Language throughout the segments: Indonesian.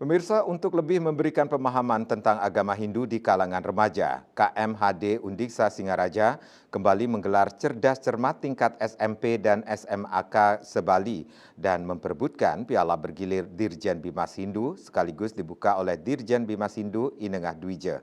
Pemirsa, untuk lebih memberikan pemahaman tentang agama Hindu di kalangan remaja, KMHD Undiksa Singaraja kembali menggelar cerdas cermat tingkat SMP dan SMAK se-Bali dan memperebutkan piala bergilir Dirjen Bimas Hindu sekaligus dibuka oleh Dirjen Bimas Hindu Inengah Dwija.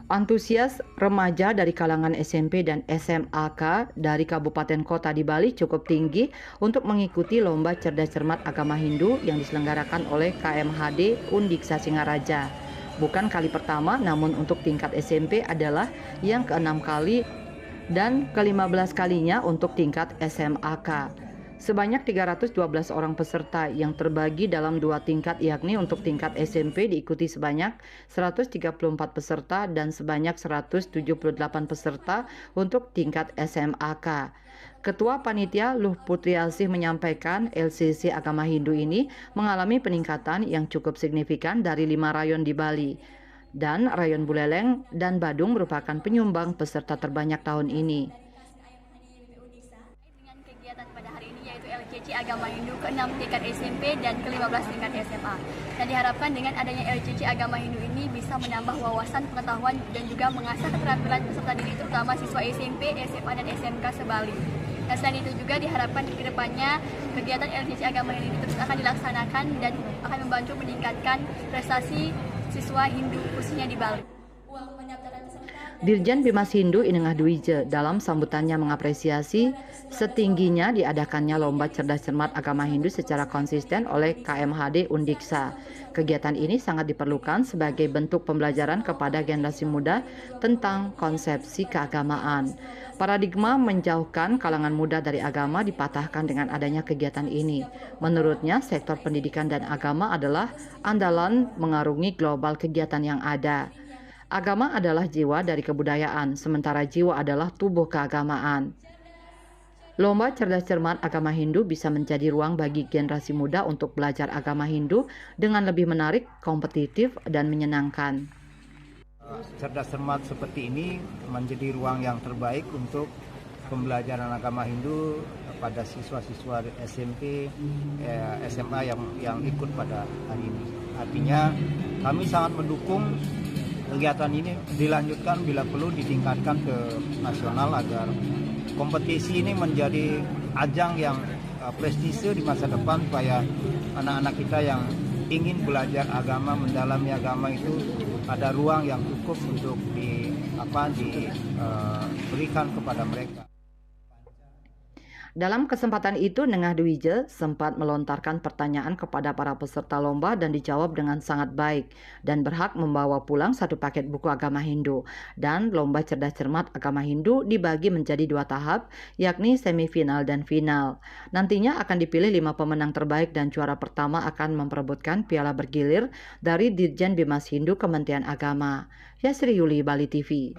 Antusias remaja dari kalangan SMP dan SMAK dari kabupaten kota di Bali cukup tinggi untuk mengikuti lomba cerdas cermat agama Hindu yang diselenggarakan oleh KMHD Undiksa Singaraja. Bukan kali pertama, namun untuk tingkat SMP adalah yang keenam kali dan ke-15 kalinya untuk tingkat SMAK. Sebanyak 312 orang peserta yang terbagi dalam dua tingkat, yakni untuk tingkat SMP diikuti sebanyak 134 peserta dan sebanyak 178 peserta untuk tingkat SMAK. Ketua Panitia Luh Putriasih menyampaikan LCC Agama Hindu ini mengalami peningkatan yang cukup signifikan dari 5 rayon di Bali. Dan Rayon Buleleng dan Badung merupakan penyumbang peserta terbanyak tahun ini. Dengan kegiatan pada hari ini yaitu LCC Agama Hindu ke-6 tingkat SMP dan ke-15 tingkat SMA. Dan diharapkan dengan adanya LCC Agama Hindu ini bisa menambah wawasan pengetahuan dan juga mengasah keterampilan peserta didik terutama siswa SMP, SMA, dan SMK se-Bali. Dan selain itu juga diharapkan ke depannya kegiatan LCC Agama Hindu ini terus akan dilaksanakan dan akan membantu meningkatkan prestasi siswa Hindu khususnya di Bali. Dirjen Bimas Hindu Inengah Dwija dalam sambutannya mengapresiasi setingginya diadakannya lomba cerdas cermat agama Hindu secara konsisten oleh KMHD Undiksa. Kegiatan ini sangat diperlukan sebagai bentuk pembelajaran kepada generasi muda tentang konsepsi keagamaan. Paradigma menjauhkan kalangan muda dari agama dipatahkan dengan adanya kegiatan ini. Menurutnya, sektor pendidikan dan agama adalah andalan mengarungi global kegiatan yang ada. Agama adalah jiwa dari kebudayaan, sementara jiwa adalah tubuh keagamaan. Lomba cerdas cermat agama Hindu bisa menjadi ruang bagi generasi muda untuk belajar agama Hindu dengan lebih menarik, kompetitif, dan menyenangkan. Cerdas cermat seperti ini menjadi ruang yang terbaik untuk pembelajaran agama Hindu pada siswa-siswa SMP, SMA yang ikut pada hari ini. Artinya kami sangat mendukung kegiatan ini dilanjutkan bila perlu ditingkatkan ke nasional agar kompetisi ini menjadi ajang yang prestise di masa depan supaya anak-anak kita yang ingin belajar agama, mendalami agama itu ada ruang yang cukup untuk diberikan kepada mereka. Dalam kesempatan itu, Nengah Dwija sempat melontarkan pertanyaan kepada para peserta lomba dan dijawab dengan sangat baik dan berhak membawa pulang satu paket buku agama Hindu. Dan lomba cerdas cermat agama Hindu dibagi menjadi dua tahap, yakni semifinal dan final. Nantinya akan dipilih 5 pemenang terbaik dan juara pertama akan memperebutkan piala bergilir dari Dirjen Bimas Hindu Kementerian Agama. Yasri Yuli, Bali TV.